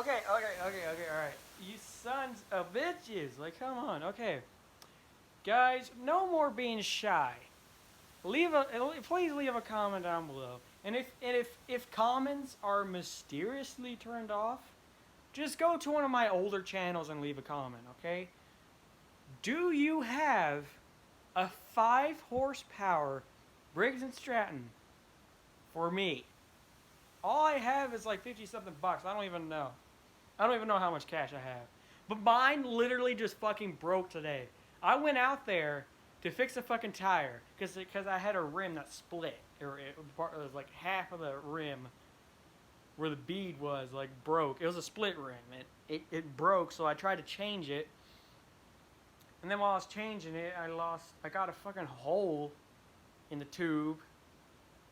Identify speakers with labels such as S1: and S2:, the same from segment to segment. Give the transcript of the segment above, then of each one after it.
S1: alright. You sons of bitches. Like, come on, okay. Guys, no more being shy. Please leave a comment down below. And if comments are mysteriously turned off, just go to one of my older channels and leave a comment, okay? Do you have a 5 horsepower Briggs and Stratton for me? All I have is like 50 something bucks. I don't even know how much cash I have. But mine literally just fucking broke today. I went out there to fix a fucking tire because I had a rim that split. It was like half of the rim where the bead was like broke. It was a split rim. It broke, so I tried to change it. And then while I was changing it, I got a fucking hole in the tube.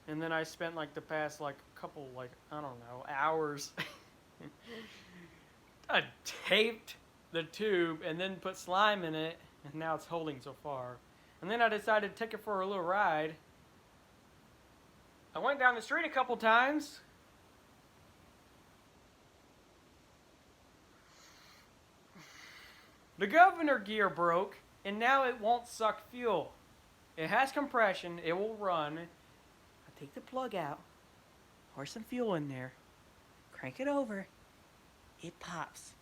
S1: And then I spent like the past like couple like, I don't know, hours I taped the tube and then put slime in it, and now it's holding so far. And then I decided to take it for a little ride. I went down the street a couple times. The governor gear broke, and now it won't suck fuel. It has compression, it will run. I take the plug out, pour some fuel in there, crank it over, it pops,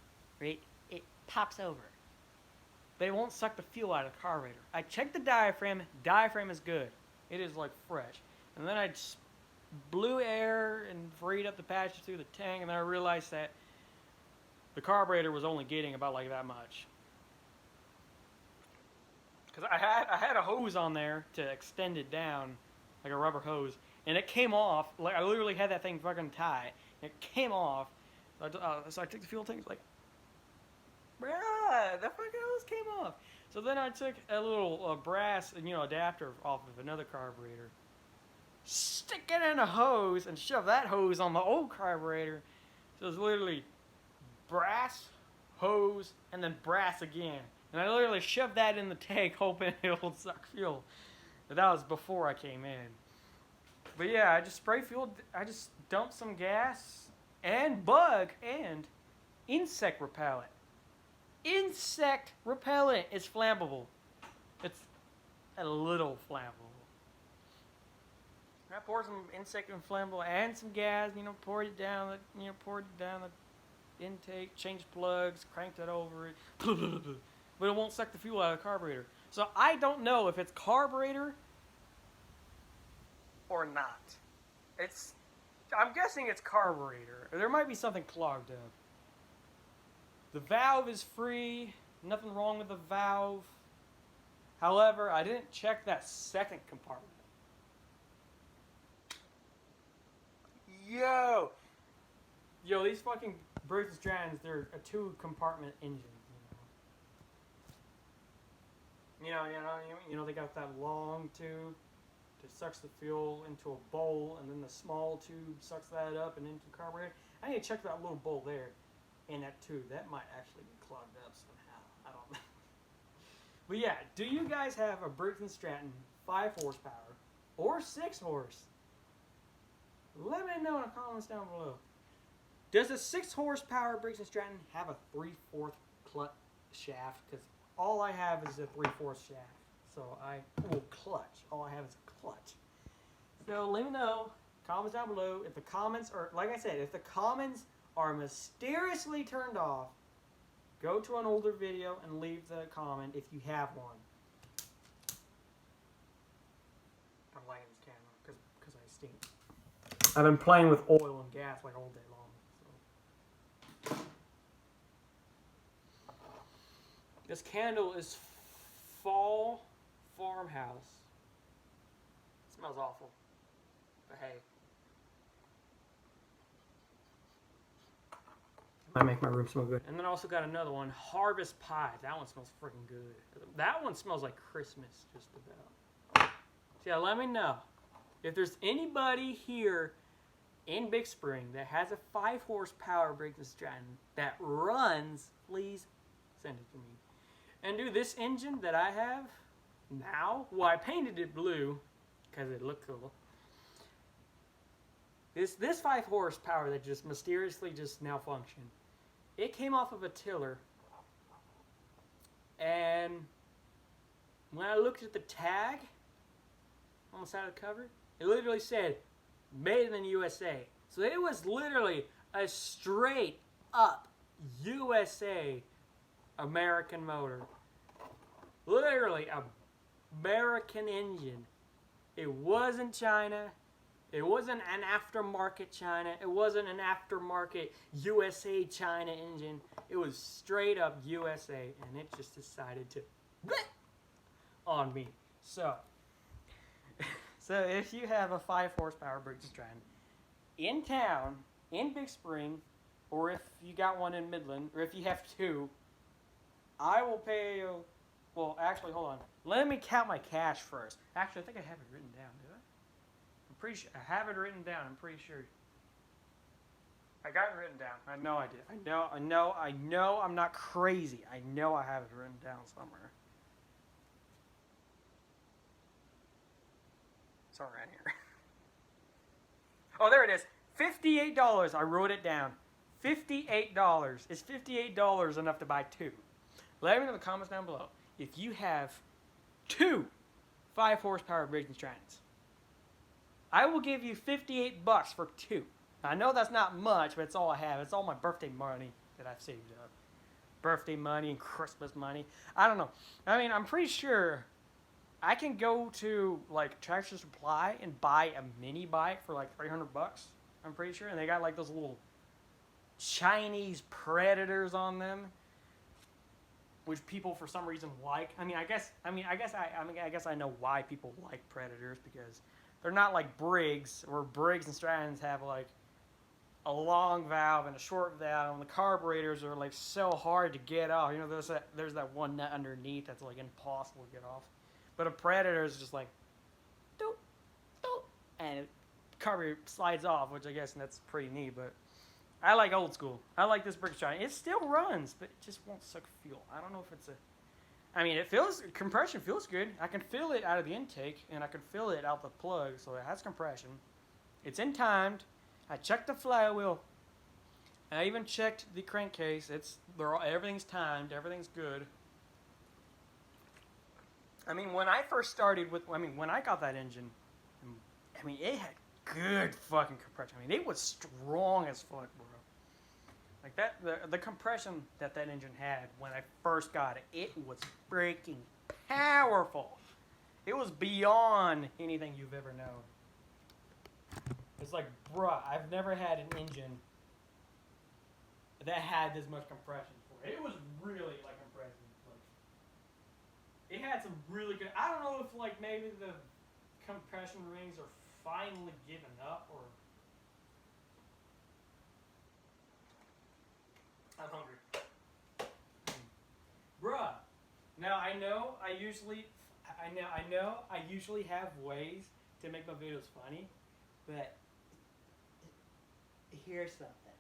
S1: right? It pops over. But it won't suck the fuel out of the carburetor. I checked the diaphragm is good. It is like fresh. And then I just blew air and freed up the passage through the tank, and then I realized that the carburetor was only getting about like that much. Because I had a hose on there to extend it down, like a rubber hose, and it came off. Like I literally had that thing fucking tight. It came off. So I took the fuel tank. It's like, bruh, the fucking hose came off. So then I took a little brass, adapter off of another carburetor, stick it in a hose, and shove that hose on the old carburetor. So it's literally brass, hose, and then brass again. And I literally shoved that in the tank, hoping it will suck fuel. But that was before I came in. But yeah, I just spray fuel. I just dumped some gas and bug and insect repellent. Insect repellent is flammable. It's a little flammable. I poured some insect and flammable and some gas. Poured it down. Poured it down the intake. Changed plugs. Cranked it over it. But it won't suck the fuel out of the carburetor. So I don't know if it's carburetor or not. I'm guessing it's carburetor. There might be something clogged up. The valve is free. Nothing wrong with the valve. However, I didn't check that second compartment. Yo, these fucking Briggs and Strattons, they're a 2-compartment engine. They got that long tube that sucks the fuel into a bowl, and then the small tube sucks that up and into the carburetor. I need to check that little bowl there and that tube. That might actually be clogged up somehow. I don't know. But yeah, do you guys have a Briggs and Stratton 5 horsepower or 6 horse? Let me know in the comments down below. Does a 6 horsepower Briggs and Stratton have a 3/4 clutch shaft? Because all I have is a 3/4 shaft. So clutch. All I have is a clutch. So let me know. Comments down below. If the comments are, like I said, if the comments are mysteriously turned off, go to an older video and leave the comment if you have one. I'm lighting this camera because I stink. I've been playing with oil and gas like all day long. So. This candle is Fall Farmhouse. It smells awful, but hey. Might make my room smell good. And then I also got another one, Harvest Pie. That one smells freaking good. That one smells like Christmas, just about. So yeah, let me know. If there's anybody here in Big Spring that has a 5 horsepower Briggs and Stratton that runs, please send it to me. And dude, this engine that I have now, well, I painted it blue because it looked cool. This 5 horsepower that just mysteriously just malfunctioned, it came off of a tiller, and when I looked at the tag on the side of the cover, it literally said "Made in the USA." So it was literally a straight up USA American motor. Literally a American engine. It wasn't China. It wasn't an aftermarket China. It wasn't an aftermarket USA China engine. It was straight up USA, and it just decided to on me. So if you have a 5 horsepower Briggs & Stratton in town, in Big Spring, or if you got one in Midland, or if you have two, I will pay you. Well, actually, hold on. Let me count my cash first. Actually, I think I have it written down, do I? I'm pretty sure. I have it written down. I'm pretty sure. I got it written down. I know I did. I know I'm not crazy. I know I have it written down somewhere. It's all right here. Oh, there it is. $58. I wrote it down. $58. Is $58 enough to buy two? Let me know in the comments down below if you have two 5 horsepower Briggs & Strattons. I will give you $58 for two. I know that's not much, but it's all I have. It's all my birthday money that I've saved up. Birthday money and Christmas money. I don't know. I mean, I'm pretty sure I can go to like Tractor Supply and buy a mini bike for like $300. I'm pretty sure, and they got like those little Chinese Predators on them, which people for some reason like. I guess I know why people like Predators, because they're not like Briggs, where Briggs and Strattons have like a long valve and a short valve, and the carburetors are like so hard to get off. You know, there's that one nut underneath that's like impossible to get off. But a Predator is just like, doop, doop, and it carburetor slides off, which I guess that's pretty neat. But I like old school. I like this Briggs Stratton. It still runs, but it just won't suck fuel. I don't know if it's a. I mean, compression feels good. I can feel it out of the intake, and I can feel it out the plug, so it has compression. It's in timed. I checked the flywheel. I even checked the crankcase. Everything's timed. Everything's good. I mean, when I first started when I got that engine, it had good fucking compression. It was strong as fuck, bro. Like the compression that engine had when I first got it, it was freaking powerful. It was beyond anything you've ever known. It's like, bruh, I've never had an engine that had this much compression before. It was really like impressive. It had some really good. I don't know if like maybe the compression rings are finally giving up, or I'm hungry. Bruh. Now I know I usually have ways to make my videos funny, but here's something.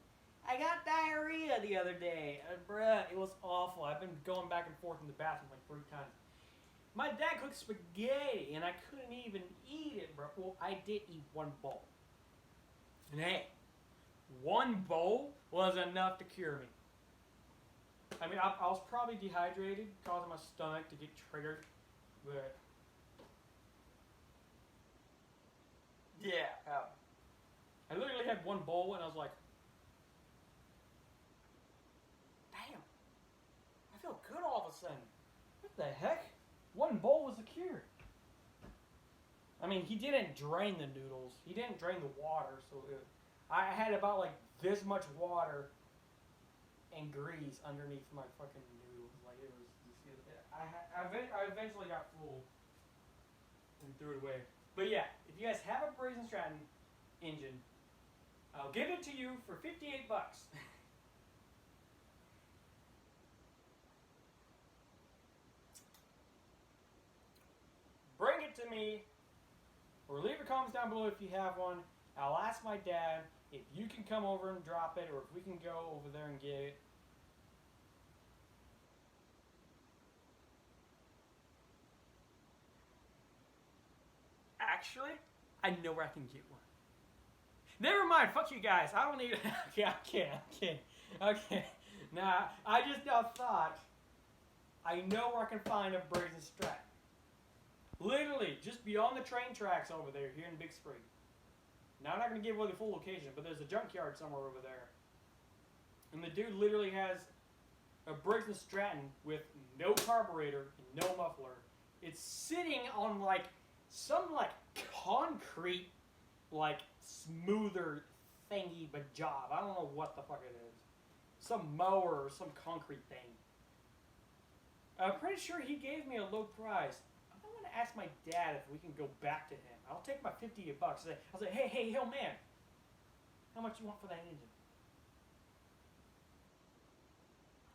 S1: I got diarrhea the other day. Bruh, it was awful. I've been going back and forth in the bathroom like 3 times. My dad cooked spaghetti, and I couldn't even eat it, bro. Well, I did eat 1 bowl. And hey, 1 bowl was enough to cure me. I mean, I was probably dehydrated, causing my stomach to get triggered, but yeah. I literally had 1 bowl, and I was like, damn, I feel good all of a sudden. What the heck? 1 bowl was a cure. I mean, he didn't drain the noodles. He didn't drain the water, so I had about like this much water and grease underneath my fucking noodles. Like it was. I eventually got full and threw it away. But yeah, if you guys have a Briggs & Stratton engine, I'll give it to you for $58. Bring it to me, or leave your comments down below if you have one. I'll ask my dad if you can come over and drop it, or if we can go over there and get it. Actually, I know where I can get one. Never mind, fuck you guys. I don't need it. Okay, I'm kidding. Nah, I just now thought, I know where I can find a Briggs and Stratton. Literally, just beyond the train tracks over there, here in Big Spring. Now, I'm not going to give away the full location, but there's a junkyard somewhere over there. And the dude literally has a Briggs and Stratton with no carburetor and no muffler. It's sitting on like some like concrete, like smoother thingy but job. I don't know what the fuck it is. Some mower or some concrete thing. I'm pretty sure he gave me a low price. I'm going to ask my dad if we can go back to him. I'll take my $58. I'll say, hey, man, how much you want for that engine?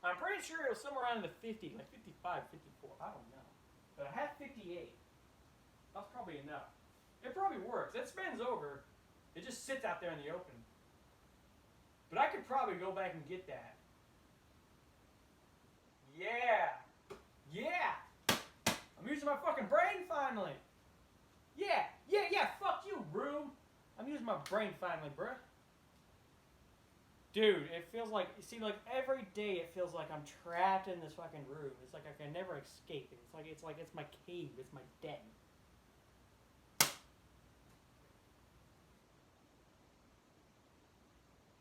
S1: I'm pretty sure it was somewhere around the 50, like 55, 54. I don't know. But I have 58. That's probably enough. It probably works. It spins over. It just sits out there in the open. But I could probably go back and get that. Yeah! I'm using my fucking brain finally! Yeah! Fuck you, room! I'm using my brain finally, bruh. Dude, it feels like, see, like every day it feels like I'm trapped in this fucking room. It's like I can never escape it. It's like it's my cave. It's my den.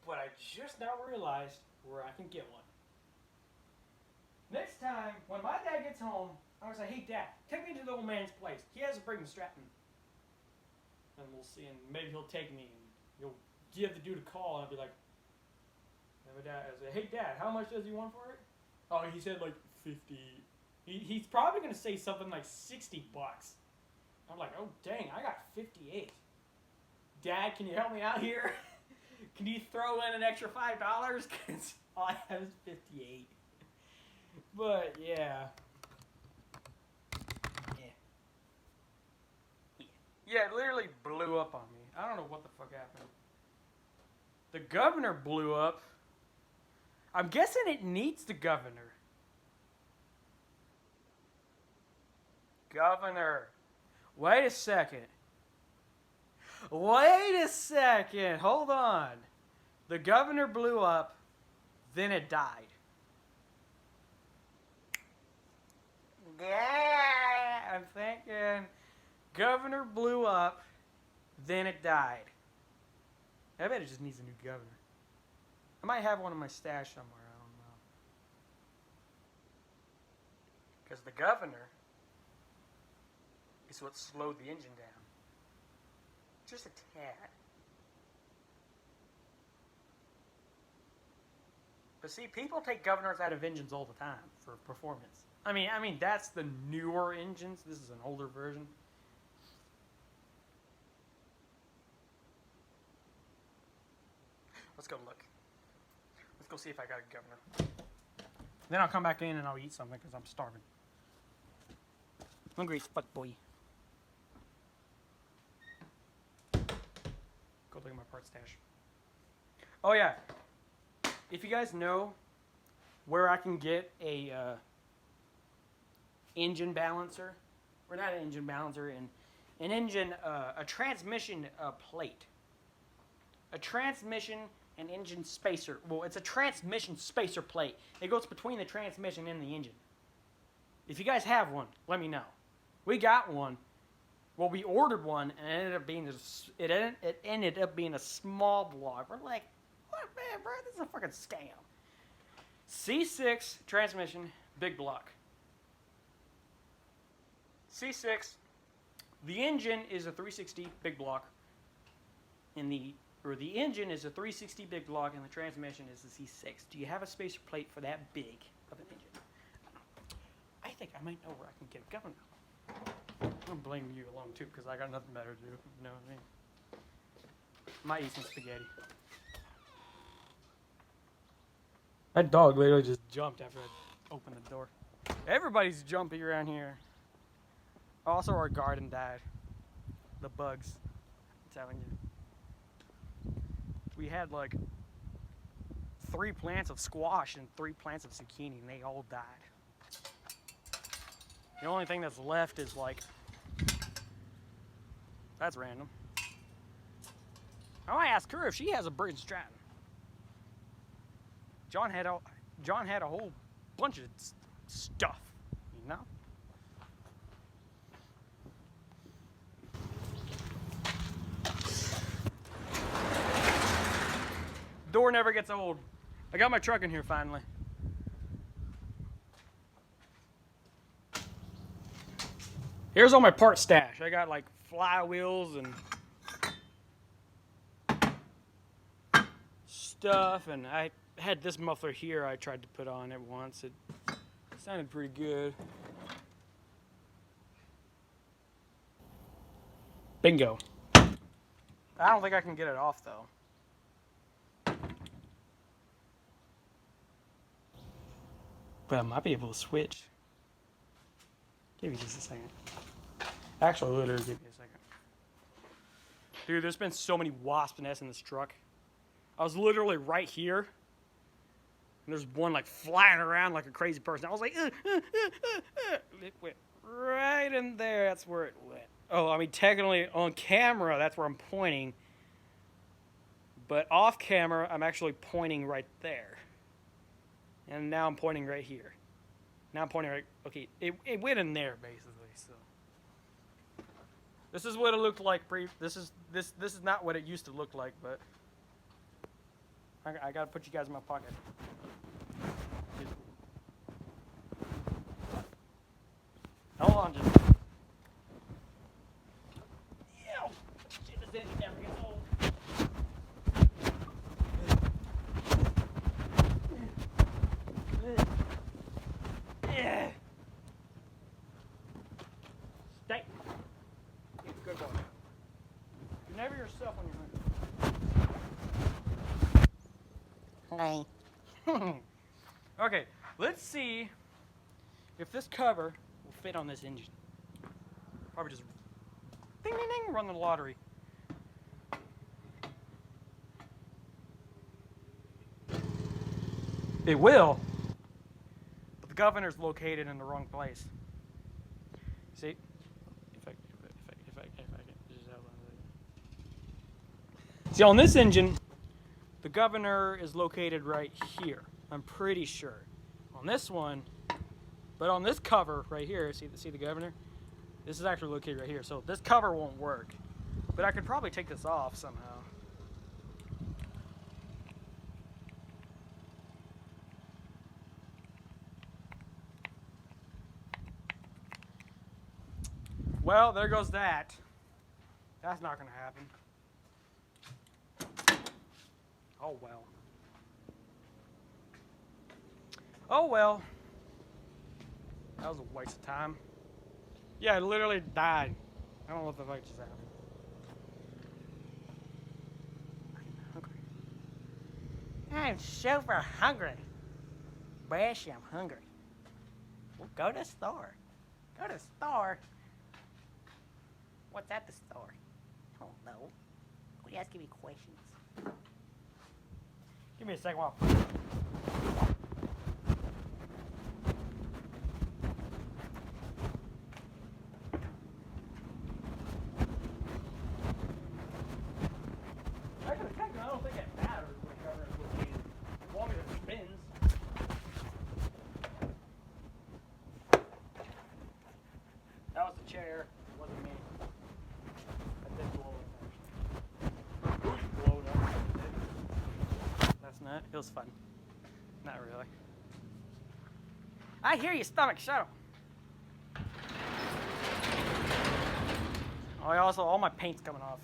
S1: But I just now realized where I can get one. Next time, when my dad gets home, I'm going to say, hey, Dad, take me to the old man's place. He has a Briggs and Stratton. And we'll see, and maybe he'll take me, and he'll give the dude a call, and I'll be like, and my dad, I'll say, hey, Dad, how much does he want for it? Oh, he said like 50. He's probably going to say something like $60. I'm like, oh, dang, I got 58. Dad, can you help me out here? Can you throw in an extra $5? Because all I have is 58. But, yeah. Yeah, it literally blew up on me. I don't know what the fuck happened. The governor blew up. I'm guessing it needs the governor. Governor. Wait a second. Hold on. The governor blew up, then it died. Yeah, I'm thinking governor blew up, then it died. I bet it just needs a new governor. I might have one in my stash somewhere, I don't know. Because the governor is what slowed the engine down. Just a tad. But see, people take governors out of engines all the time for performance. I mean, that's the newer engines. This is an older version. Let's go look. Let's go see if I got a governor. Then I'll come back in and I'll eat something because I'm starving. Hungry as fuck, boy. Go look at my part stash. Oh yeah. If you guys know where I can get a engine balancer, or not an engine balancer, an engine, a transmission plate. A transmission and engine spacer. Well, it's a transmission spacer plate. It goes between the transmission and the engine. If you guys have one, let me know. We got one. Well, we ordered one, and it ended up being a small block. We're like, what, man, bro? This is a fucking scam. C6 transmission, big block. C6. The engine is a 360 big block. The engine is a 360 big block, and the transmission is a C6. Do you have a spacer plate for that big of an engine? I think I might know where I can get a governor. I'm blaming you alone too, because I got nothing better to do. You know what I mean? Might eat some spaghetti. That dog literally just jumped after I opened the door. Everybody's jumpy around here. Also, our garden died. The bugs. I'm telling you. We had like 3 plants of squash and 3 plants of zucchini, and they all died. The only thing that's left is like, that's random. I might ask her if she has a Briggs and Stratton. John had all, John had a whole bunch of stuff, you know? Door never gets old. I got my truck in here finally. Here's all my part stash. I got like flywheels and stuff, and I had this muffler here I tried to put on it once. It sounded pretty good. Bingo. I don't think I can get it off though. But I might be able to switch. Give me just a second. Actually, literally, give me a second. Dude, there's been so many wasp nests in this truck. I was literally right here. And there's one like flying around like a crazy person. I was like, It went right in there. That's where it went. Oh, I mean, technically on camera, that's where I'm pointing. But off camera, I'm actually pointing right there. And now I'm pointing right here. Now I'm pointing right. Okay, it went in there basically. So this is what it looked like. This is not what it used to look like, but I gotta put you guys in my pocket. Hold on, just. Ew. Shit, this engine never gets old. Yeah. Stay. Good boy. You're never yourself when you're hungry. Hi. Okay, let's see if this cover will fit on this engine. Probably just ding ding ding, run the lottery. It will. Governor's located in the wrong place. See? If I see, on this engine, the governor is located right here. I'm pretty sure. On this one, but on this cover right here, see the governor? This is actually located right here. So this cover won't work. But I could probably take this off somehow. Well, there goes that. That's not going to happen. Oh, well. Oh, well. That was a waste of time. Yeah, I literally died. I don't know what the fuck just happened. I'm hungry. I'm super hungry. Bashy, I'm hungry. Well, go to the store. Go to the store. What's at the store? I don't know. Quit asking me questions. Give me a second while I don't think it matters when covering is located. As long as it spins. That was the chair. It wasn't me. It was fun. Not really. I hear your stomach. Shut up. Oh, also, all my paint's coming off.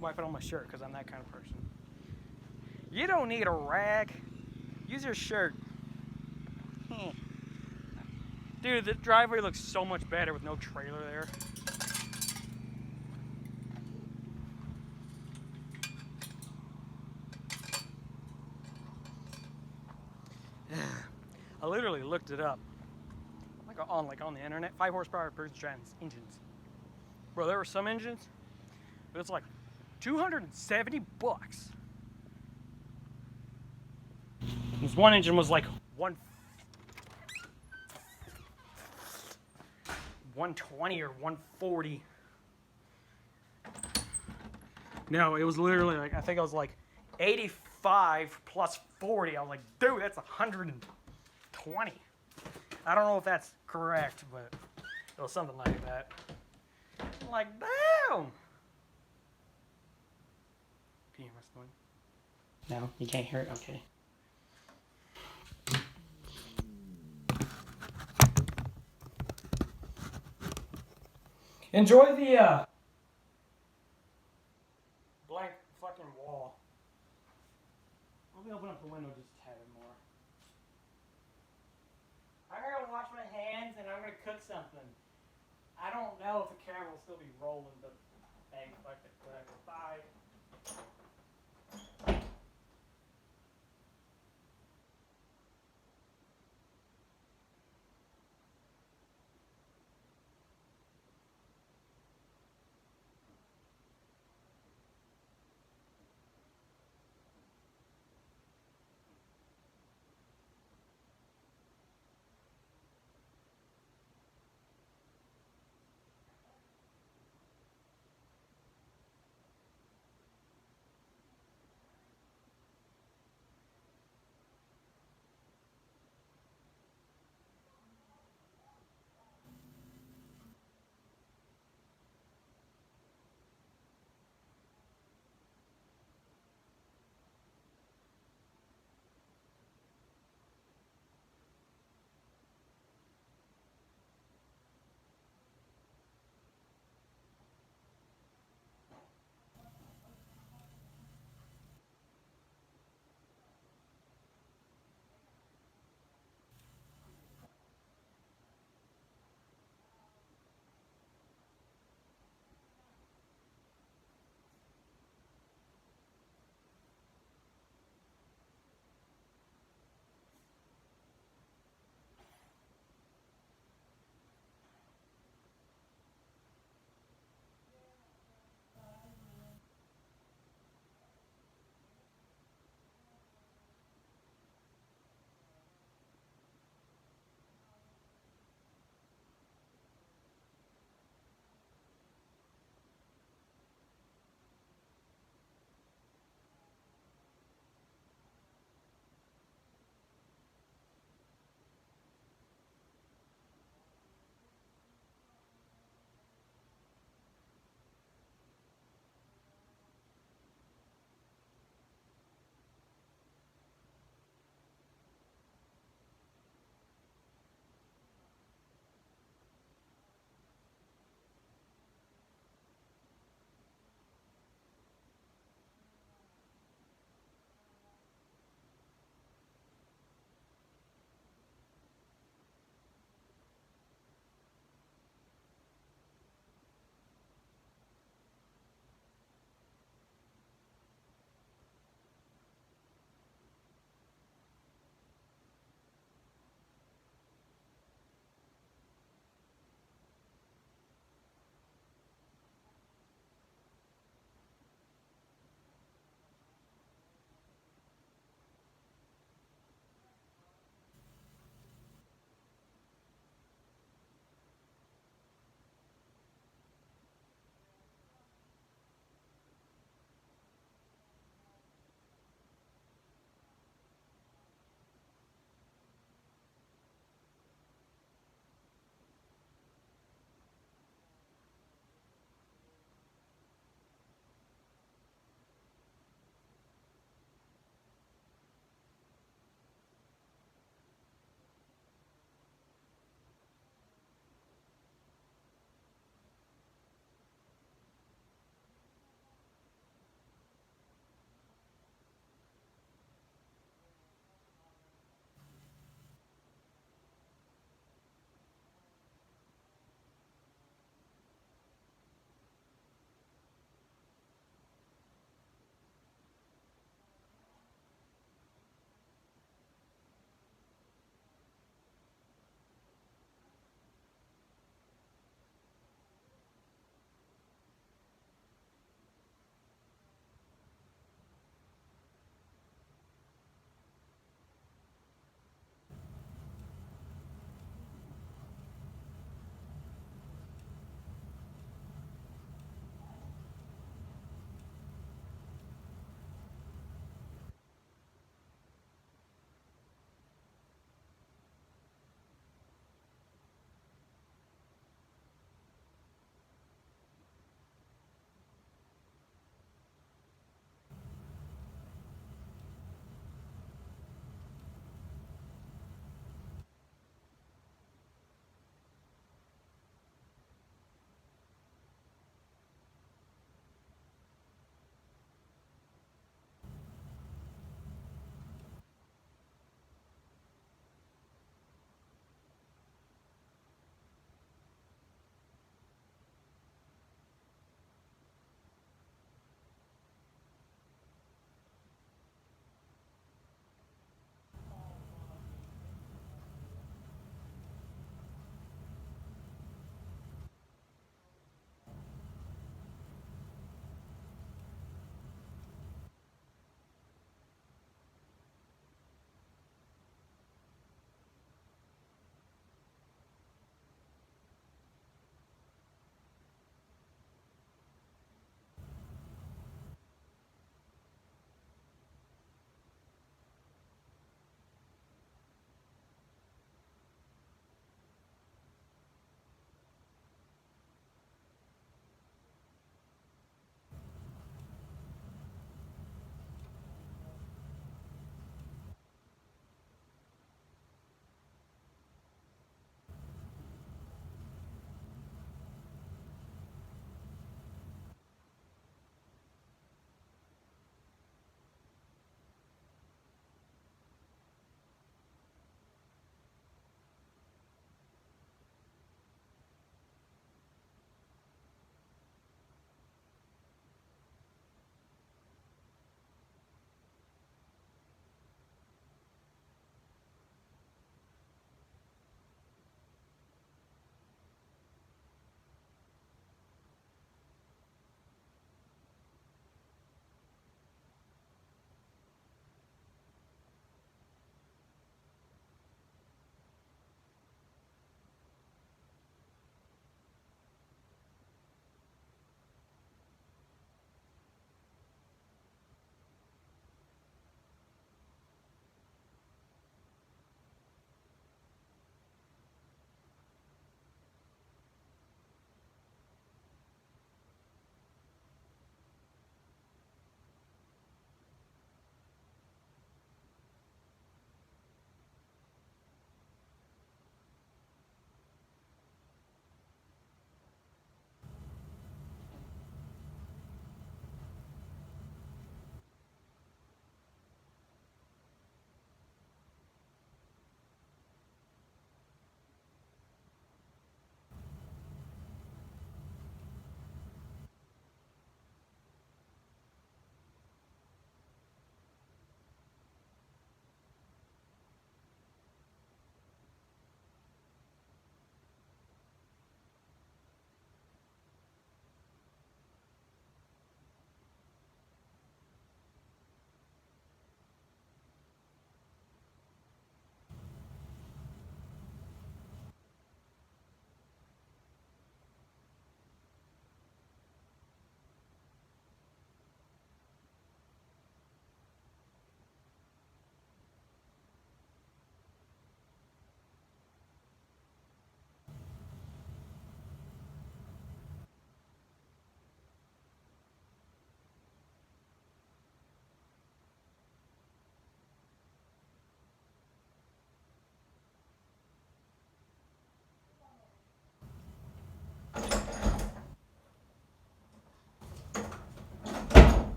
S1: Wipe it on my shirt because I'm that kind of person. You don't need a rag. Use your shirt. Dude, the driveway looks so much better with no trailer there. I literally looked it up. Like on the internet, 5 horsepower Briggs engines. Bro, there were some engines, but it's like $270. This one engine was like 120 or 140. No, it was literally like, I think it was like $85 25 plus 40. I was like, dude, that's 120. I don't know if that's correct, but it was something like that. I'm like, damn. Can you hear my spoon? No, you can't hear it? Okay. Enjoy the blank fucking wall. Let me open up the window just a tad more. I'm gonna wash my hands and I'm gonna cook something. I don't know if the camera will still be rolling, but hey, fuck it, whatever. Bye.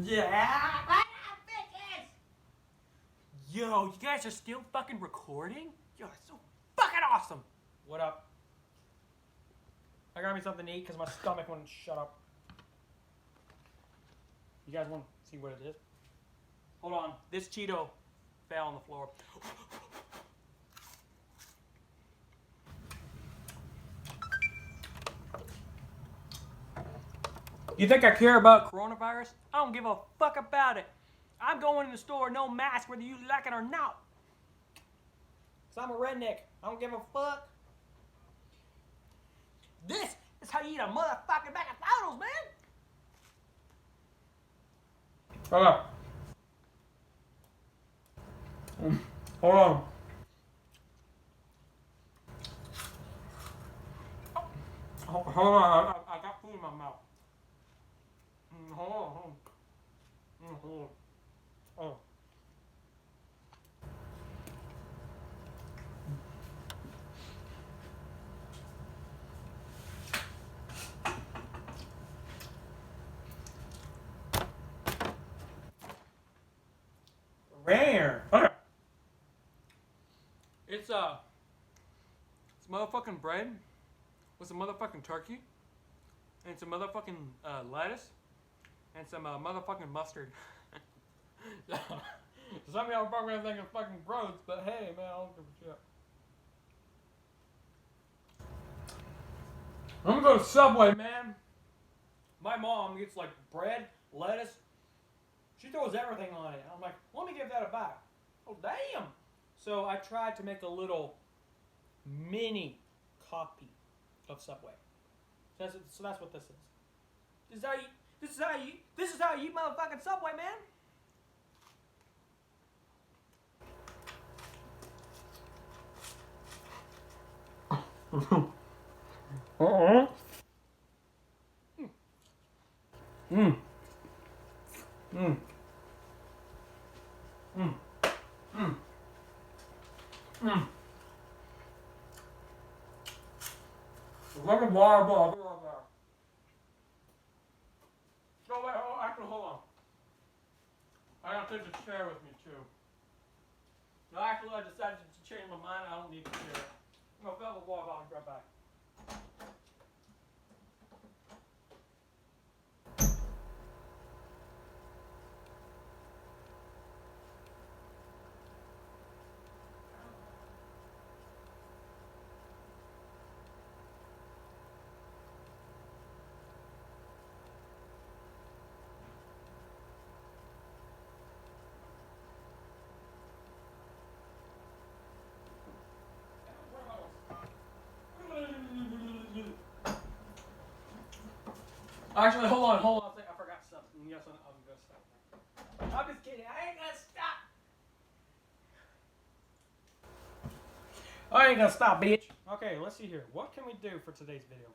S1: Yeah. Bitches. Yo, you guys are still fucking recording? Yo, that's so fucking awesome. What up? I got me something to eat because my stomach wouldn't shut up. You guys want to see what it is? Hold on. This Cheeto fell on the floor. You think I care about coronavirus? I don't give a fuck about it. I'm going in the store, no mask, whether you like it or not. Cause I'm a redneck. I don't give a fuck. This is how you eat a motherfucking bag of photos, man. Hold on. Hold on. Hold on. I got food in my mouth. Hold on. Hold on. Oh. Rare. Okay. It's motherfucking bread with some motherfucking turkey and some motherfucking lettuce and some motherfucking mustard. Some of y'all are probably thinking fucking gross, but hey, man, I don't give a shit. I'm gonna go to Subway, man. My mom gets like bread, lettuce. She throws everything on it. I'm like, let me give that a bite. Oh, damn. So I tried to make a little mini copy of Subway. So that's what this is. This is how you eat motherfucking Subway, man. Uh-uh. Mm. Mm. Mm. Mm. Mm. Like a water ball. So wait, actually, hold on. I gotta take the chair with me too. No, actually, I decided to change my mind. I don't need the chair. I'm gonna fill the water bottle. Right back. Actually, hold on. I forgot something. Yes, I'm gonna stop. I'm just kidding. I ain't gonna stop. I ain't gonna stop, bitch. Okay, let's see here. What can we do for today's video?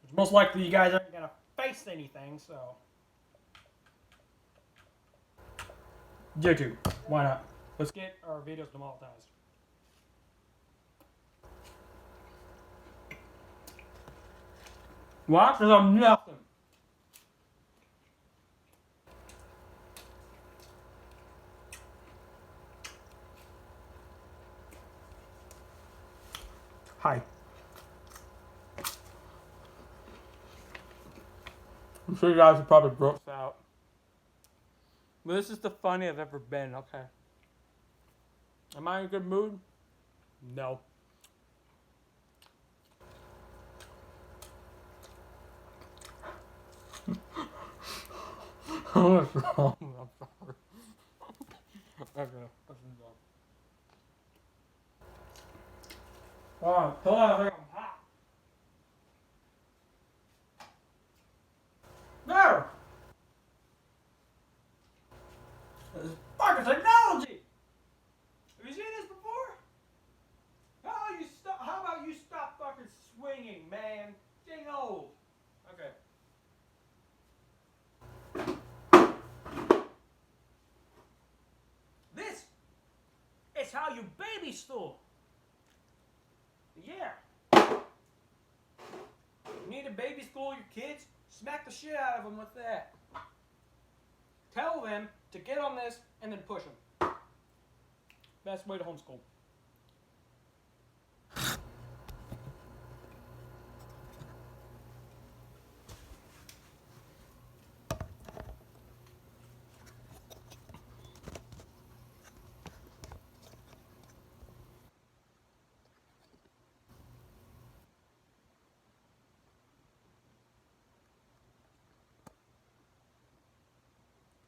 S1: Which most likely you guys aren't gonna face anything, so. YouTube. Why not? Let's get our videos demonetized. What? Because I'm nothing. Hi. I'm sure you guys are probably grossed out. But this is the funniest I've ever been, okay? Am I in a good mood? No. What's wrong? I'm sorry. Okay, let's move on. Hold on, I think I'm hot. No! This is fucking technology! Have you seen this before? How about you stop fucking swinging, man? Getting old. Okay. This is how you baby stool. Yeah. You need a baby stool your kids? Smack the shit out of them with that. Tell them to get on this and then push them. Best way to homeschool.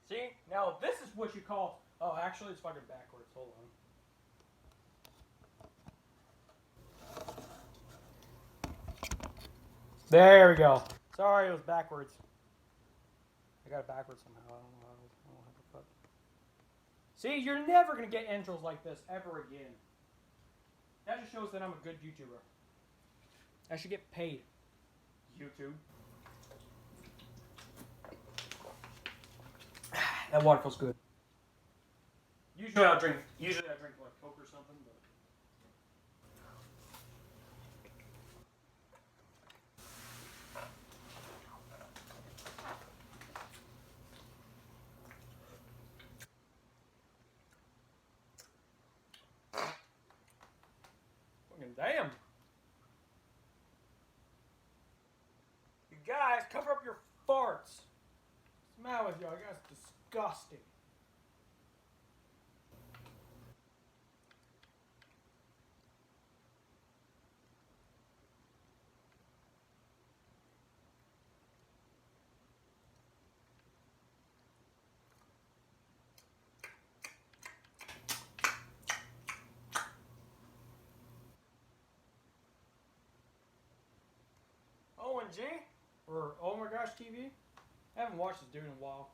S1: See? Now this is what you call... Oh, actually it's fucking backwards. Hold on. There we go. Sorry, it was backwards. I got it backwards somehow. I don't know how the fuck. See, you're never gonna get intros like this ever again. That just shows that I'm a good YouTuber. I should get paid. YouTube. That water feels good. Usually I drink like Coke or something, but fucking damn. You guys, cover up your farts. What's the matter with y'all? You guys are disgusting. OMG? Or Oh My Gosh TV? I haven't watched this dude in a while.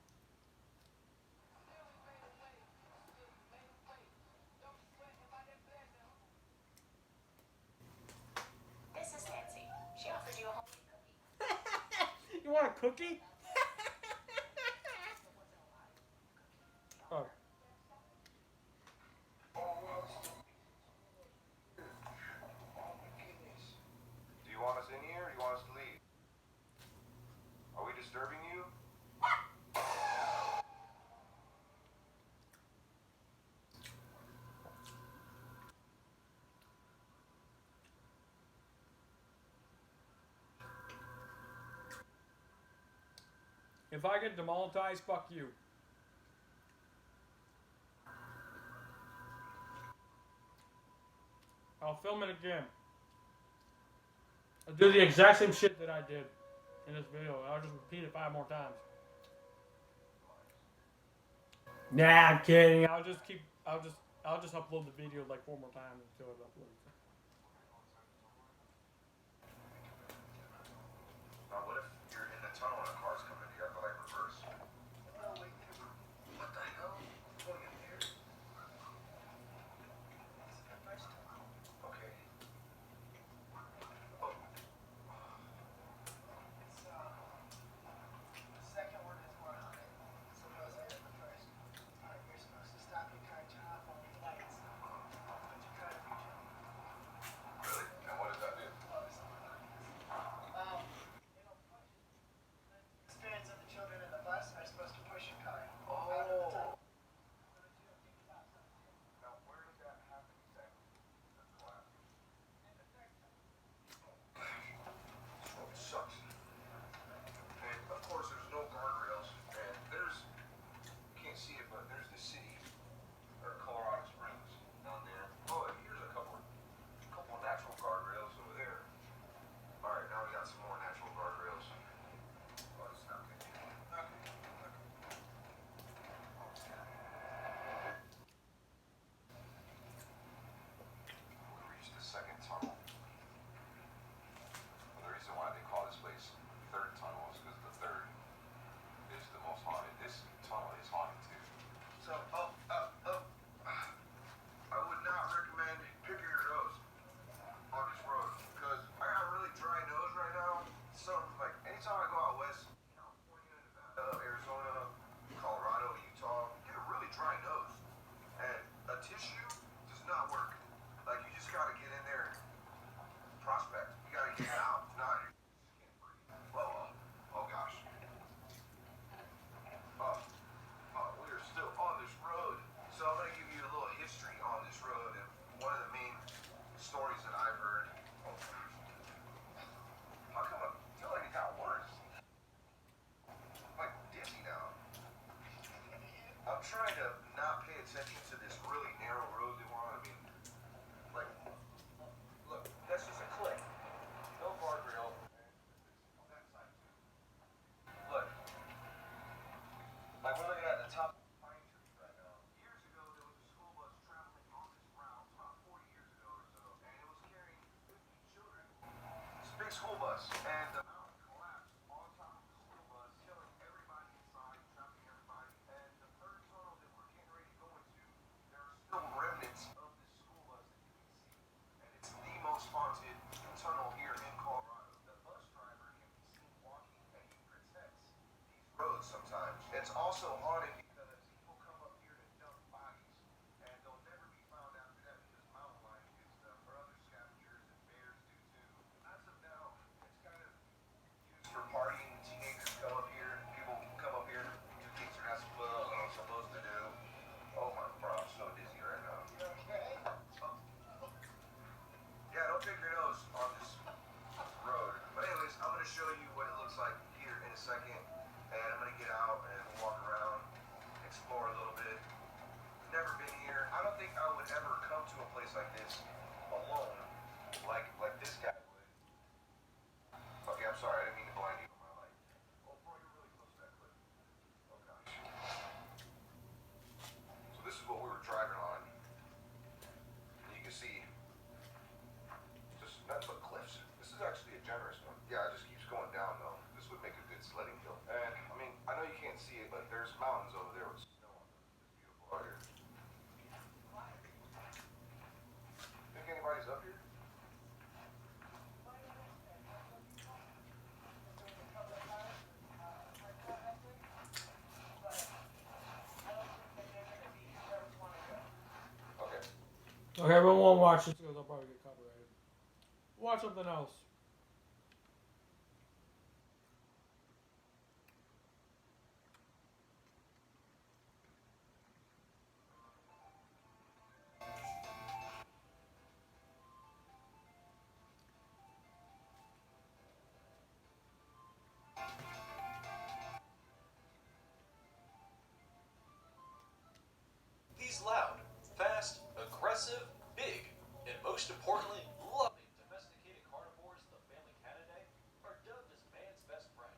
S2: This is Nancy. She offered you a homemade cookie.
S1: You want a cookie? Oh.
S3: Do you want us in here or do you want us to leave? Are we disturbing you?
S1: If I get demonetized, fuck you. I'll film it again. I'll do the exact same shit that I did in this video. I'll just repeat it 5 more times. Nah, I'm kidding. I'll just upload the video like 4 more times until it uploads.
S3: Now what if you're in the tunnel and a car's coming? You have to like reverse. What the hell? Going in here? Okay. Oh.
S4: The second one is more haunted. So it goes like the first. You're supposed to stop your car, turn off all the lights, put your car in neutral.
S3: Really? And what does that do?
S4: It'll push. The spirits of the children in the bus are supposed to push your car out of the
S3: Oh.
S4: tunnel.
S3: Now where does that happen exactly? That's collapse. Oh, it sucks. And of course there's no guardrails. And there's, you can't see it, but there's the city, or Colorado Springs down there. Oh, and here's a couple natural guardrails over there. Alright, now we got some more natural guardrails. Oh, it's not good. Okay. We reached the second tunnel. And the reason why they call this place third tunnel is because the third is the most haunted. This tunnel is haunted too. So, I would not recommend picking your nose on this road because I got a really dry nose right now. Something like anytime I go out west, California, Nevada, Arizona, Colorado, Utah, get a really dry nose. And a tissue does not work. Like you just gotta get in there and prospect. You gotta get it out. If not, you just can't breathe. Oh gosh. Oh.
S1: Okay, everyone won't watch this because I'll probably get copyrighted. Watch something else.
S5: These loud, fast, aggressive, big, and most importantly, loving domesticated carnivores the family Canidae are dubbed as man's best friend.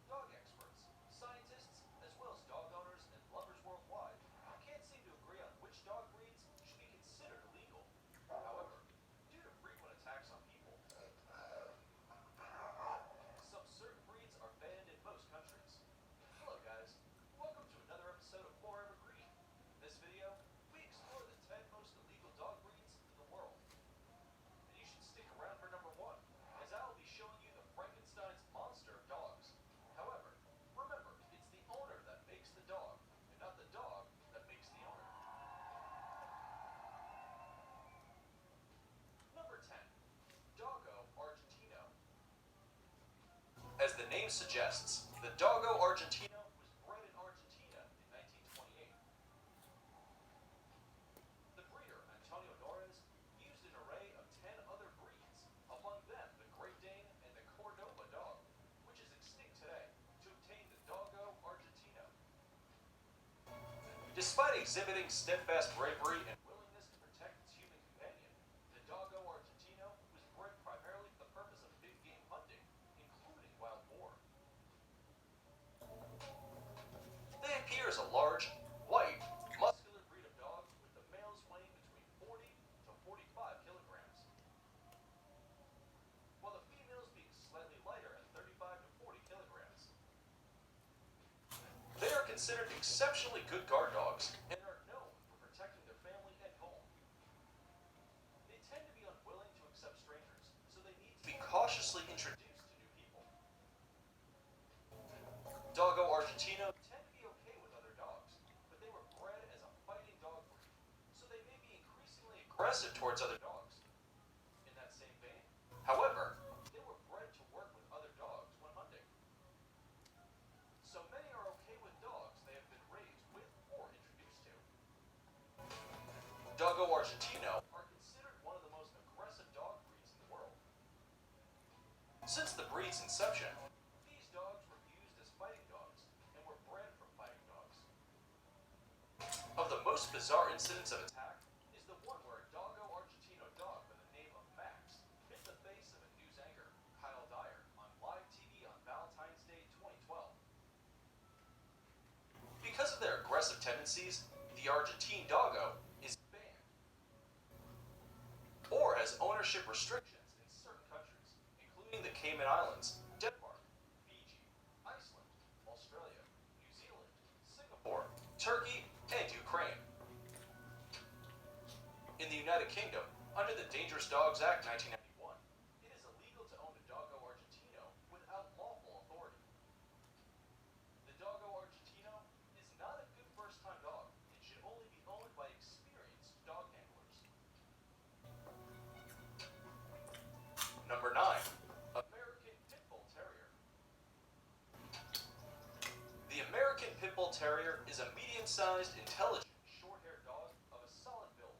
S5: Dog experts, scientists, as well as dog owners and lovers worldwide can't seem to agree on which dog breeds should be considered illegal. However, due to frequent attacks on people, some certain breeds are banned in most countries. Hello guys, welcome to another episode of Forever Green. In this video, we explore the 10 most illegal dog breeds in the world. And you should stick around for number 1, as I will be showing you the Frankenstein's monster of dogs. However, remember, it's the owner that makes the dog, and not the dog that makes the owner. Number 10. Doggo Argentino. As the name suggests, the Doggo Argentino was bred in Argentina in 1928. The breeder, Antonio Norris, used an array of 10 other breeds, among them the Great Dane and the Cordoba dog, which is extinct today, to obtain the Doggo Argentino. Despite exhibiting steadfast bravery and willingness to protect its human companion, the Doggo Argentino was bred primarily for the purpose of big game hunting, including wild boar. They appear as a large, white, muscular breed of dog, with the males weighing between 40 to 45 kilograms, while the females being slightly lighter at 35 to 40 kilograms. They are considered exceptionally good guard dogs and are known for protecting their family and home. They tend to be unwilling to accept strangers, so they need to be cautiously introduced to new people. Doggo Argentino tend to be okay with other dogs, but they were bred as a fighting dog breed, so they may be increasingly aggressive towards other dogs. In that same vein, however, they were bred to work with other dogs when hunting. So many are okay with dogs they have been raised with or introduced to. Doggo Argentino are considered one of the most aggressive dog breeds in the world. Since the breed's inception, these dogs were used as fighting dogs and were bred from fighting dogs. Of the most bizarre incidents of attack is the one where a Doggo Argentino dog by the name of Max hit the face of a news anchor, Kyle Dyer, on live TV on Valentine's Day 2012. Because of their aggressive tendencies, the Argentine Doggo is banned or has ownership restrictions in certain countries, including the Cayman Islands, Denmark, Fiji, Iceland, Australia, New Zealand, Singapore, Turkey, and Ukraine. In the United Kingdom, under the Dangerous Dogs Act 1991, it is illegal to own a Doggo Argentino without lawful authority. The Doggo Argentino is not a good first-time dog and should only be owned by experienced dog handlers. Number 9. American Pit Bull Terrier. The American Pit Bull Terrier is a medium-sized, intelligent, short-haired dog of a solid build,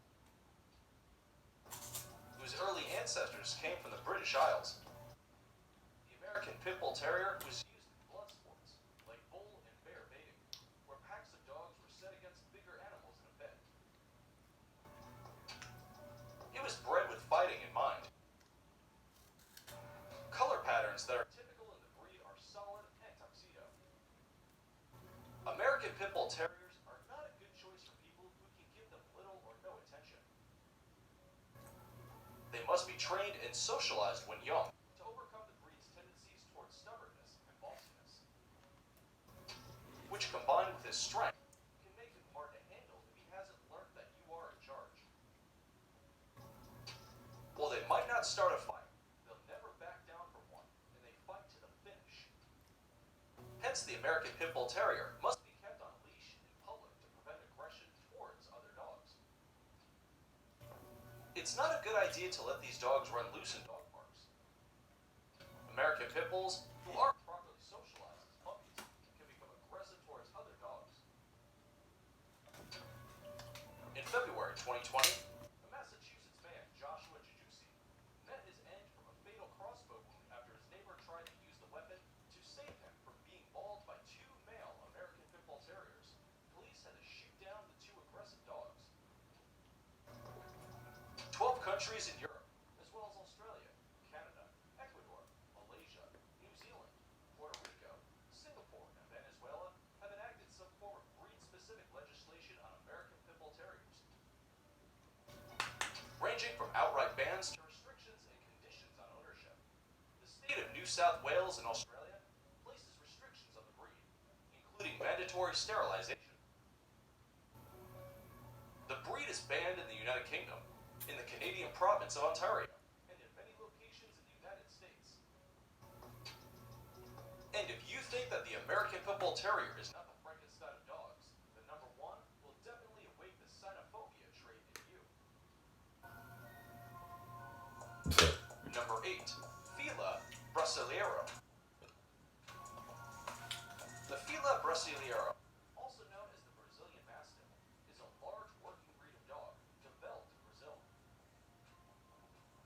S5: whose early ancestors came from the British Isles. The American Pit Bull Terrier was used in blood sports, like bull and bear baiting, where packs of dogs were set against bigger animals in a pit. It was bred with fighting in mind. Color patterns that are typical in the breed are solid and tuxedo. American Pit Bull Terriers are not a good choice for people who can give them little or no attention. They must be trained and socialized when young to overcome the breed's tendencies towards stubbornness and bossiness, which combined with his strength can make him hard to handle if he hasn't learned that you are in charge. While they might not start a fight, they'll never back down from one, and they fight to the finish. Hence, the American Pit Bull Terrier must be kept on a leash in public to prevent aggression towards other dogs. it's not a good idea to let these dogs run loose in dog parks. American pit bulls, who aren't properly socialized as puppies, can become aggressive towards other dogs. In February 2020, a Massachusetts man, Joshua Jujutsi, met his end from a fatal crossbow wound after his neighbor tried to use the weapon to save him from being mauled by two male American Pit Bull Terriers. Police had to shoot down the two aggressive dogs. 12 countries in Europe, as well as Australia, Canada, Ecuador, Malaysia, New Zealand, Puerto Rico, Singapore, and Venezuela have enacted some form of breed-specific legislation on American Pit Bull Terriers, ranging from outright bans to restrictions and conditions on ownership. The state of New South Wales in Australia places restrictions on the breed, including mandatory sterilization. The breed is banned in the United Kingdom, in the Canadian province of Ontario, and in many locations in the United States. And if you think that the American Pit Bull Terrier is not the Frankenstein of dogs, then number one will definitely awake the xenophobia trait in you. Number 8. Fila Brasileiro. The Fila Brasileiro, also known as the Brazilian Mastiff, is a large working breed of dog developed in Brazil.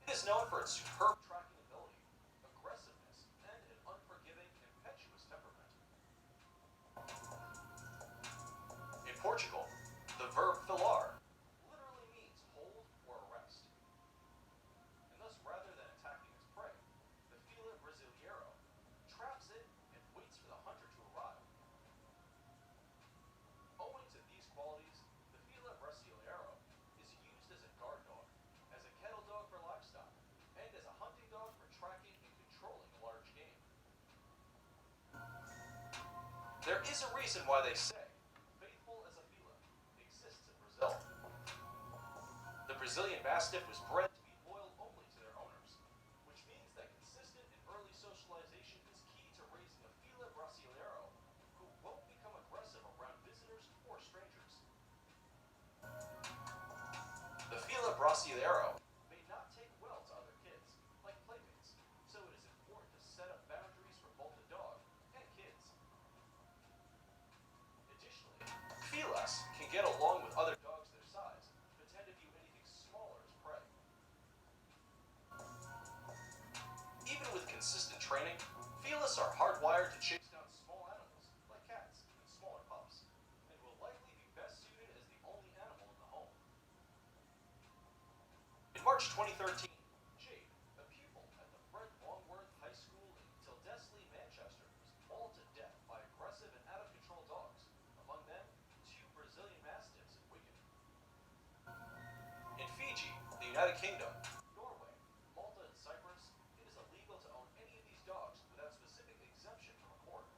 S5: It is known for its superb tracking ability, aggressiveness, and an unforgiving, impetuous temperament. In Portugal, the verb filar literally means hold or arrest. And thus, rather than attacking its prey, the Fila Brasileiro traps it and waits for the hunter to arrive. Owing to these qualities, the Fila Brasileiro is used as a guard dog, as a kennel dog for livestock, and as a hunting dog for tracking and controlling large game. There is a reason why they say faithful as a Fila exists in Brazil. The Brazilian Mastiff was bred to be loyal only to their owners, which means that consistent and early socialization is key to raising a Fila Brasileiro who won't become aggressive around visitors or strangers. The Fila Brasileiro may not take well to other kids, like playmates, so it is important to set up boundaries for both the dog and kids. Additionally, Filas can get along with other dogs their size, but tend to view anything smaller as prey. Even with consistent training, Filas are hardwired to chase down small animals, like cats and smaller pups, and will likely be best suited as the only animal in the home. In March 2013, Jade, a pupil at the Fred Longworth High School in Tildesley, Manchester, was mauled to death by aggressive and out-of-control dogs, among them 2 Brazilian Mastiffs in Wigan. In Fiji, the United Kingdom, Norway, Malta, and Cyprus, it is illegal to own any of these dogs without specific exemption from a court.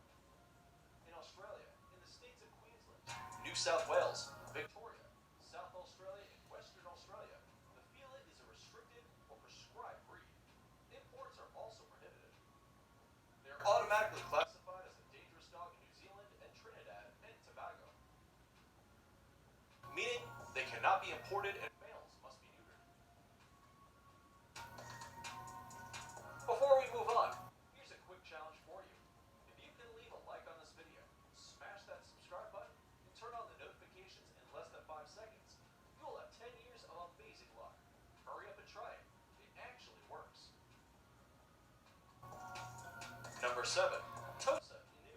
S5: In Australia, in the states of Queensland, New South Wales, Victoria, South Australia, and Western Australia, the Fila is a restricted or prescribed breed. Imports are also prohibited. They are automatically classified as a dangerous dog in New Zealand and Trinidad and Tobago, meaning they cannot be imported and males must be neutered. Before we move on, here's a quick challenge for you. If you can leave a like on this video, smash that subscribe button, and turn on the notifications in less than 5 seconds, you will have 10 years of amazing luck. Hurry up and try it. It actually works. Number 7. Tosa Inu.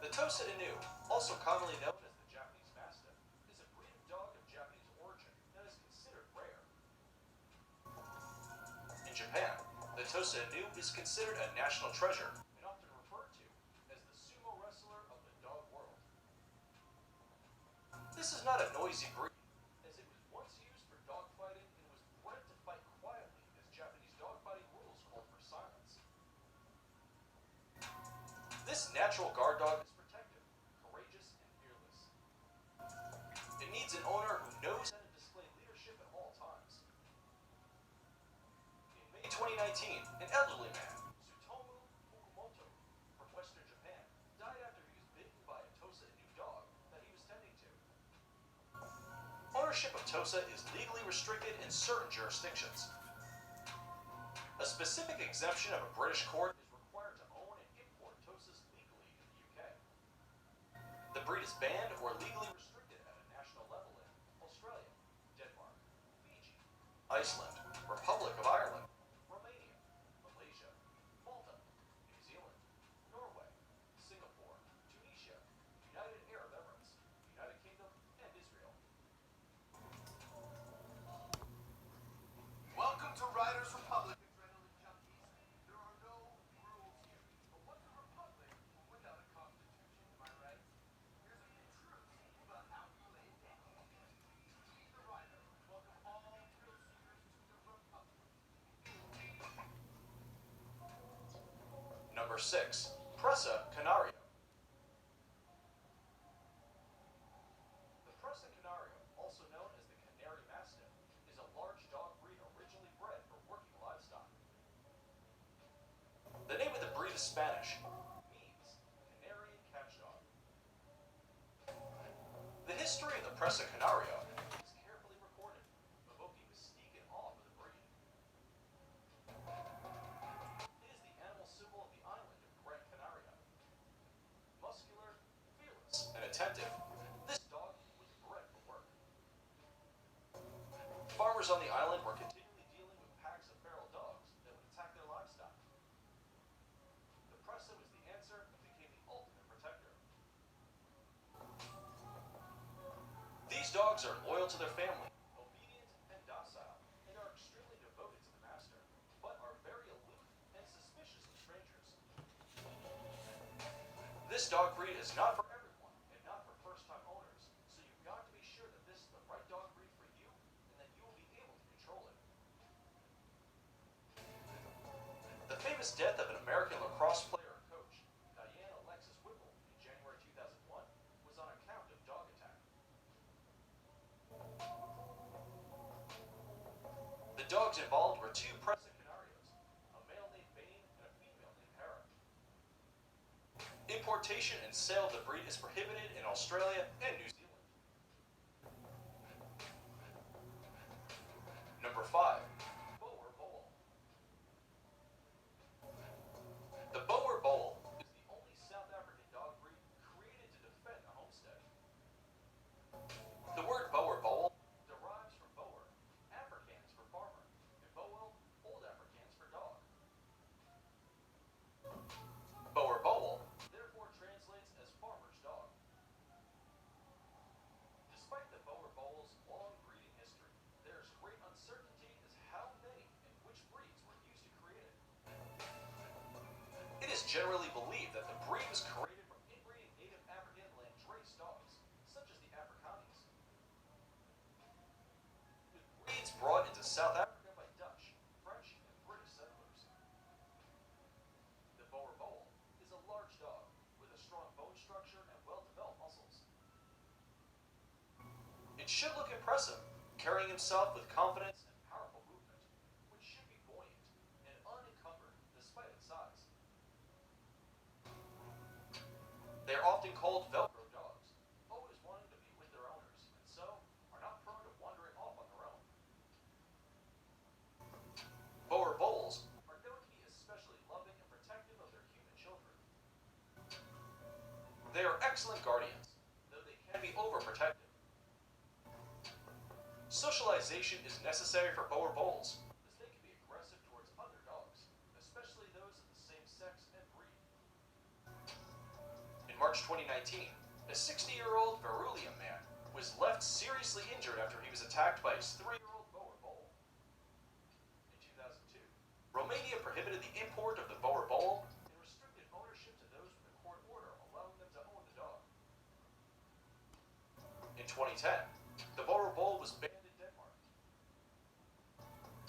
S5: The Tosa Inu, also commonly known as the Japanese Mastiff, is a breed of dog of Japanese origin that is considered rare. In Japan, the Tosa Inu is considered a national treasure and often referred to as the sumo wrestler of the dog world. This is not a noisy breed, as it was once used for dogfighting and was bred to fight quietly as Japanese dogfighting rules called for silence. This natural guard dog is protective, courageous, and fearless. It needs an owner who knows how to display leadership at all times. In May 2019, an elderly man, Tsutomu Fukumoto, from western Japan, died after he was bitten by a Tosa Inu dog that he was tending to. ownership of Tosa is legally restricted in certain jurisdictions. A specific exemption of a British court is required to own and import Tosas legally in the UK. The breed is banned or legally restricted at a national level in Australia, Denmark, Fiji, Iceland, Republic of Ireland, Romania, Malaysia, Malta, New Zealand, Norway, Singapore, Tunisia, United Arab Emirates, United Kingdom, and Israel.
S3: Welcome to Riders Republic, adrenaline junkies. There are no rules here. But what's a republic without a constitution, am I right? Here's a few truths about how we lay it down. We, the Riders, welcome all thrill seekers to the republic.
S5: Number 6. Presa Canario. The Presa Canario, also known as the Canary Mastiff, is a large dog breed originally bred for working livestock. The name of the breed is Spanish, means canary catch dog. The history of the Presa Canario is carefully recorded, evoking mystique and awe for the breed. It is the animal symbol of the island of Gran Canaria. Muscular, fearless, and attentive, this dog was bred for work. Farmers on the island were continually dealing with packs of feral dogs that would attack their livestock. The Presa was the answer and became the ultimate protector. These dogs are loyal to their family, obedient and docile, and are extremely devoted to the master, but are very aloof and suspicious of strangers. This dog breed is not for everyone and not for first-time owners, so you've got to be sure that this is the right dog breed for you and that you will be able to control it. The famous death of an American lacrosse player and coach, Diane Alexis Whipple, in January 2001, was on account of dog attack. The dogs involved were 2 Presa Canarios, a male named Bane and a female named Hera. Importation and sale of the breed is prohibited in Australia and New Zealand. Number 5. Boer Bowl. The Boer Bowl is the only South African dog breed created to defend a homestead. The word Boer Bowl derives from Boer, Afrikaans for farmer, and Boel, Old Afrikaans for dog. Boer Bowl therefore translates as farmer's dog. Despite the Boer Bowl's long breeding history, there is great uncertainty as how many and which breeds were used to create it. It is generally believed that the breed was created from inbreeding native African landrace dogs, such as the Afrikaans, with breeds brought into South Africa by Dutch, French, and British settlers. The Boer Bowl is a large dog with a strong bone structure and well-developed muscles. It should look impressive, carrying himself with confidence and powerful movement, which should be buoyant and unencumbered despite its size. They are often called Velcro dogs, always wanting to be with their owners, and so are not prone to wandering off on their own. Boer Bowls are known to be especially loving and protective of their human children. They are excellent guardians, though they can be overprotective. Socialization is necessary for Boer Bowls, as they can be aggressive towards other dogs, especially those of the same sex and breed. In March 2019, a 60-year-old Verulian man was left seriously injured after he was attacked by his 3-year-old Boer Bowl. In 2002, Romania prohibited the import of the Boer Bowl and restricted ownership to those with a court order allowing them to own the dog. In 2010, the Boer Bowl was banned in Denmark.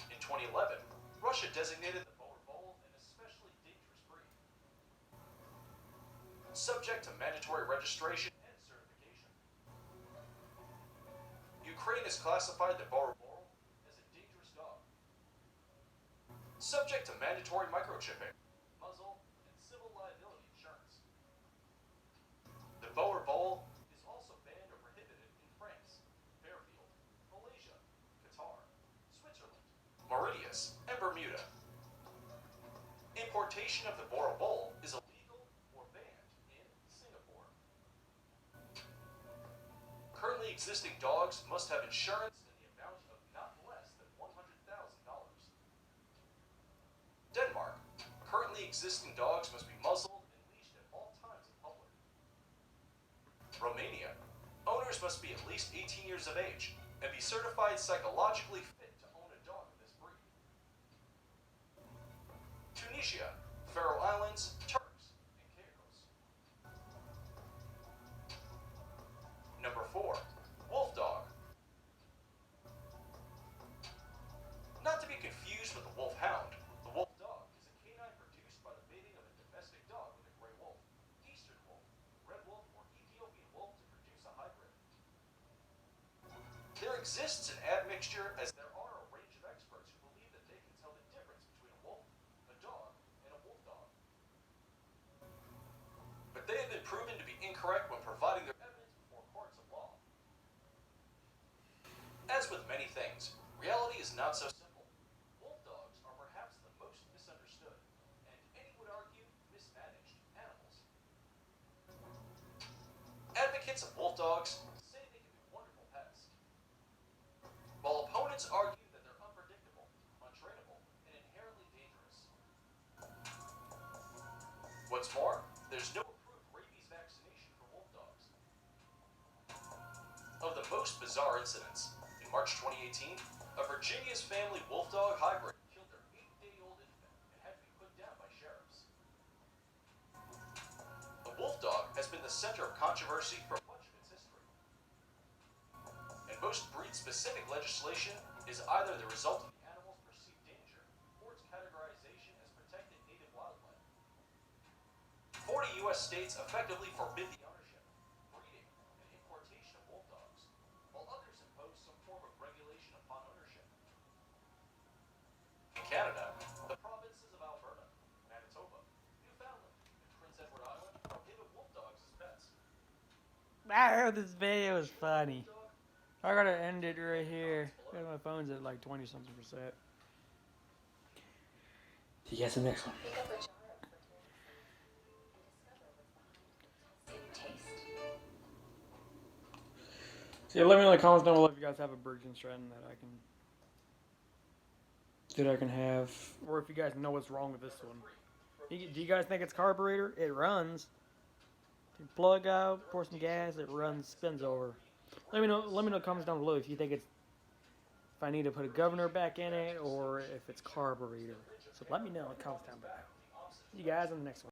S5: In 2011, Russia designated the Boer Bowl an especially dangerous breed, subject to mandatory registration and certification. Ukraine has classified the Boer Bowl as a dangerous dog, subject to mandatory microchipping, muzzle, and civil liability insurance. The Boer Bowl is also banned or prohibited in France, Fairfield, Mauritius, and Bermuda. Importation of the Bora Bull is illegal or banned in Singapore. Currently existing dogs must have insurance in the amount of not less than $100,000. Denmark. Currently existing dogs must be muzzled and leashed at all times in public. Romania. Owners must be at least 18 years of age and be certified psychologically fit to own a dog of this breed. Tunisia, Faroe Islands, Turks, and Caicos. Number 4. Wolf dog. Not to be confused with the wolfhound, the wolf dog is a canine produced by the mating of a domestic dog with a gray wolf, eastern wolf, red wolf, or Ethiopian wolf to produce a hybrid. There exists an admixture, as there are a range of experts who believe that they can tell the difference between a wolf, a dog, and a wolf dog. But they have been proven to be incorrect when providing their evidence before courts of law. As with many things, reality is not so simple. Wolf dogs are perhaps the most misunderstood, and any would argue mismanaged animals. Advocates of wolf dogs say they can be wonderful pets, while opponents argue that they're unpredictable, untrainable, and inherently dangerous. What's more, there's no approved rabies vaccination for wolf dogs. Of the most bizarre incidents, in March 2018, a Virginia's family wolf dog hybrid killed their 8-day-old infant and had to be put down by sheriffs. The wolf dog has been the center of controversy for much of its history. And most breed-specific legislation is either the result of the animal's perceived danger or its categorization as protected native wildlife. 40 U.S. states effectively forbid the ownership, breeding, and importation of wolf dogs, while others impose some form of regulation upon ownership. In Canada, the provinces of Alberta, Manitoba, Newfoundland, and Prince Edward Island prohibit wolf dogs as pets.
S1: I heard this video is funny. I gotta end it right here. My phone's at like 20 something percent. See you guys in the next one.
S2: Pick up a jar of fertility seeds and discover what's behind the tasty taste.
S1: So yeah, let me know in the comments down below if you guys have a Briggs strain that I can have, or if you guys know what's wrong with this one. Do you guys think it's carburetor? It runs. You plug out, pour some gas, it runs, spins over. Let me know in the comments down below if you think if I need to put a governor back in it or if it's carburetor. So let me know in the comments down below. See you guys in the next one.